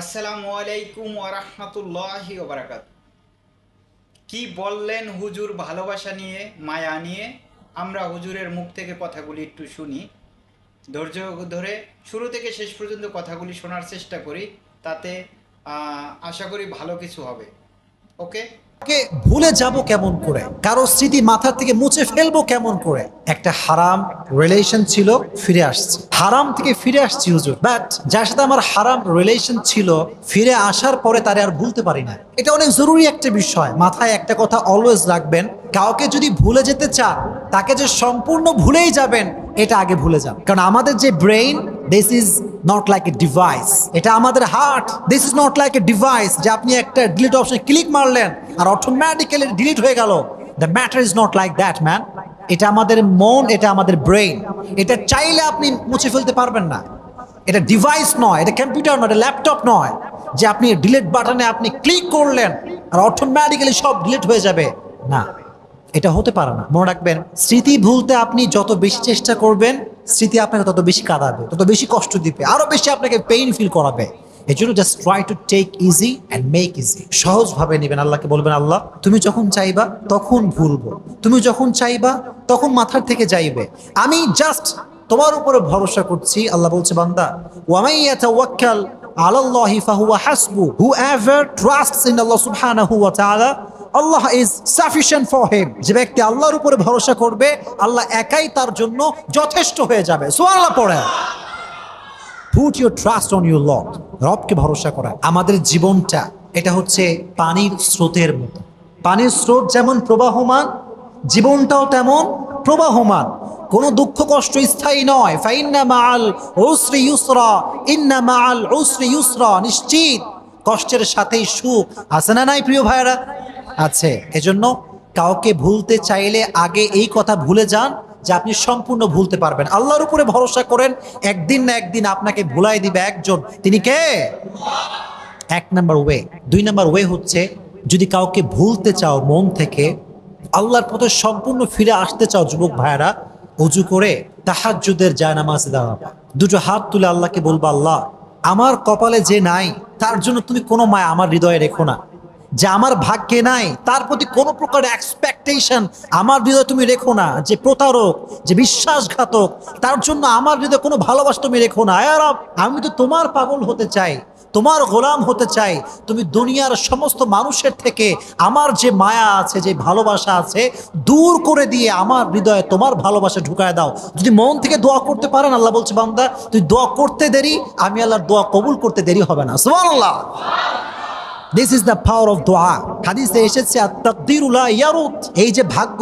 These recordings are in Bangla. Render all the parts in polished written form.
আসসালামু আলাইকুম ওয়া রাহমাতুল্লাহি ওয়া বারাকাতুহু। কি বললেন হুজুর ভালোবাসা নিয়ে, মায়া নিয়ে? আমরা হুজুরের মুখ থেকে কথাগুলি একটু শুনি, ধৈর্য ধরে শুরু থেকে শেষ পর্যন্ত কথাগুলি শোনার চেষ্টা করি, তাতে আশা করি ভালো কিছু হবে। ওকে। কে ভুলে যাব কেমন করে, কারো স্মৃতি মাথা থেকে মুছে ফেলবো কেমন করে? একটা হারাম রিলেশন ছিল, ফিরে আসছি। হারাম থেকে ফিরে আসছি হুজুর, বাট যার সাথে আমার হারাম রিলেশন ছিল, ফিরে আসার পরে তারে আর ভুলতে পারি না। এটা অনেক জরুরি একটা বিষয়। মাথায় একটা কথা অলওয়েজ রাখবেন, কাউকে যদি ভুলে যেতে চান, তাকে যে সম্পূর্ণ ভুলেই যাবেন এটা আগে ভুলে যান। কারণ আমাদের যে brain, this is not like a device. এটা আমাদের heart, this is not like a device যে আপনি একটা ডিলিট অপশনে ক্লিক মারলেন আর অটোমেটিক্যালি ডিলিট হয়ে গেল। The matter is not like that man. এটা আমাদের মন, এটা আমাদের ব্রেইন। এটা চাইলে আপনি মুছে ফেলতে পারবেন না। এটা ডিভাইস নয়, এটা কম্পিউটার নয়, এটা ল্যাপটপ নয় যে আপনি ডিলিট বাটনে আপনি ক্লিক করলেন আর অটোমেটিক্যালি সব ডিলিট হয়ে যাবে। না, এটা হতে পারে না। মনে রাখবেন, স্মৃতি ভুলতে আপনি যত বেশি চেষ্টা করবেন, স্মৃতি আপনাকে তত বেশি কাঁদাবে, তত বেশি কষ্ট দিবে, আরো বেশি আপনাকে পেইন ফিল করাবে। এই জন্য just try to take easy and make easy. সহজ ভাবে নেবেন। আল্লাহকে বলবেন, আল্লাহ তুমি যখন চাইবা তখন ভুলবো, তুমি যখন চাইবা তখন মাথার থেকে যাইবে, আমি জাস্ট তোমার উপরে ভরসা করছি। আল্লাহ বলছে, বান্দা ওয়ামাই ইয়াতাওয়াক্কাল আলাল্লাহি ফাহুয়া হাসবু, whoever trusts in Allah subhanahu wa ta'ala, Allah is sufficient for him। যে ব্যক্তি আল্লাহর উপরে ভরসা করবে, আল্লাহ একাই তার জন্য যথেষ্ট হয়ে যাবে। সুবহানাল্লাহ পড়ে। Put your trust on your Lord। রবকে ভরসা করা। আমাদের জীবনটা এটা হচ্ছে পানির স্রোতের মতো। পানির স্রোত যেমন প্রবাহমান, জীবনটাও তেমন প্রবাহমান। কোনো দুঃখ কষ্ট স্থায়ী নয়। ফাইন্না মাআল উসরি ইউসরা, ইন্না মাআল উসরি ইউসরা। নিশ্চিত কষ্টের সাথেই সুখ আছে না নাই প্রিয় ভাইরা? আছে। এজন্য কাউকে ভুলতে চাইলে আগে এই কথা ভুলে যান যে আপনি সম্পূর্ণ ভুলতে পারবেন। আল্লাহর উপরে ভরসা করেন, একদিন না একদিন আপনাকে ভুলাই দিবে একজন। তিনি কে? এক নাম্বার ওয়ে। দুই নাম্বার ওয়ে হচ্ছে, যদি কাউকে ভুলতে চাও মন থেকে, আল্লাহর পথে সম্পূর্ণ ফিরে আসতে চাও, যুবক ভাইরা, উজু করে তাহাজ্জুদের জায়নামাজে দাঁড়াবা। দুটো হাত তুলে আল্লাহকে বলবা, আল্লাহ আমার কপালে যে নাই তার জন্য তুমি কোনো মায়া আমার হৃদয়ে রেখো না। যে আমার ভাগ্যে নাই তার প্রতি কোনো প্রকার এক্সপেকটেশন আমার হৃদয়ে তুমি রেখো না। যে প্রতারক, যে বিশ্বাসঘাতক, তার জন্য আমার হৃদয়ে কোনো ভালোবাসা তুমি রেখো না। আয় রব, আমি তো তোমার পাগল হতে চাই, তোমার গোলাম হতে চাই। তুমি দুনিয়ার সমস্ত মানুষের থেকে আমার যে মায়া আছে, যে ভালোবাসা আছে, দূর করে দিয়ে আমার হৃদয়ে তোমার ভালোবাসা ঢুকায় দাও। যদি মন থেকে দোয়া করতে পারেন, আল্লাহ বলছে, বান্দা তুই দোয়া করতে দেরি, আমি আল্লাহর দোয়া কবুল করতে দেরি হবে না। সুবহানাল্লাহ। This is the power of dua। হাদিসে এসেছে, আত-তাকদীরু লা ইয়ারুদ। এই যে ভাগ্য,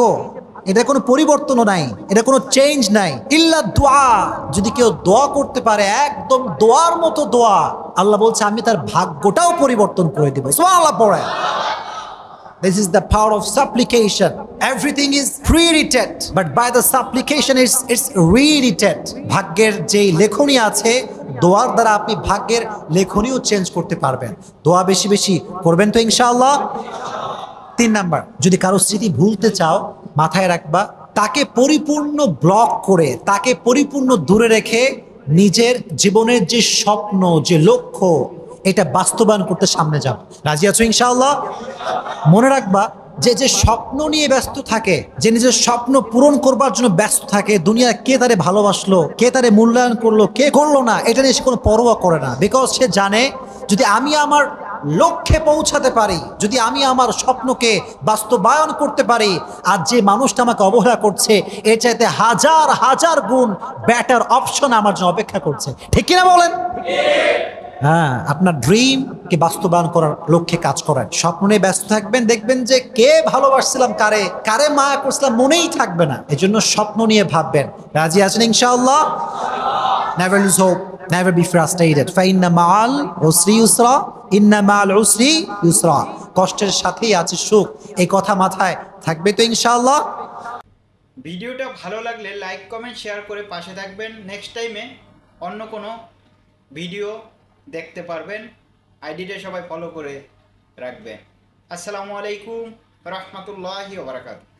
এটা কোনো পরিবর্তনও নাই, এটা কোনো চেঞ্জ নাই, ইল্লা দোয়া। যদি কেউ দোয়া করতে পারে একদম দোয়ার মতো দোয়া, আল্লাহ বলছে আমি তার ভাগ্যটাও পরিবর্তন করে দিব। সুবহানাল্লাহ পড়ে। This is the power of supplication. Everything is pre-written, but by the supplication it's rewritten। ভাগ্যের যে লেখনী আছে, দোয়ার দ্বারা আপনি ভাগ্যের লেখনীও চেঞ্জ করতে পারবেন। দোয়া বেশি বেশি করবেন তো ইনশাআল্লাহ। তিন নাম্বার, যদি কারো স্মৃতি ভুলতে চাও, মাথায় রাখবা, তাকে পরিপূর্ণ ব্লক করে, তাকে পরিপূর্ণ দূরে রেখে নিজের জীবনের যে স্বপ্ন, যে লক্ষ্য, এটা বাস্তবায়ন করতে সামনে যাও। রাজি আছো ইনশাআল্লাহ? মনে রাখবা, যে যে স্বপ্ন নিয়ে ব্যস্ত থাকে, যে নিজের স্বপ্ন পূরণ করবার জন্য ব্যস্ত থাকে, দুনিয়া কে তারে ভালোবাসলো, কে তারে মূল্যায়ন করলো, কে করলো না, এটা নিয়ে সে কোনো পরোয়া করে না। বিকজ সে জানে, যদি আমি আমার লক্ষ্যে পৌঁছাতে পারি, যদি আমি আমার স্বপ্নকে বাস্তবায়ন করতে পারি, আর যে মানুষটা আমাকে অবহেলা করছে, এর চাইতে হাজার হাজার গুণ বেটার অপশন আমার জন্য অপেক্ষা করছে। ঠিক কিনা বলেন? হ্যাঁ, আপনার ড্রিমকে বাস্তবায়ন করার লক্ষ্যে কাজ করেন। স্বপ্ন নিয়ে ব্যস্ত থাকবেন, দেখবেন যে কে ভালোবাসছিলাম, কারে কারে মায়া করছিলাম মনেই থাকবে না। এই জন্য স্বপ্ন নিয়ে ভাববেন। রাজি আছেন ইনশাআল্লাহ? Never lose hope, never be frustrated. ফাইন্না মাআল উসরি ইউসরা, ইন্না মাআল উসরি ইউসরা। কষ্টের সাথেই আছে সুখ। এই কথা মাথায় থাকবে তো ইনশাআল্লাহ? ভিডিওটা ভালো লাগলে লাইক কমেন্ট শেয়ার করে পাশে থাকবেন। নেক্সট টাইমে অন্য কোনো ভিডিও দেখতে পারবেন। আইডিটা সবাই ফলো করে রাখবেন। আসসালামু আলাইকুম রাহমাতুল্লাহি ওয়া বারাকাতুহু।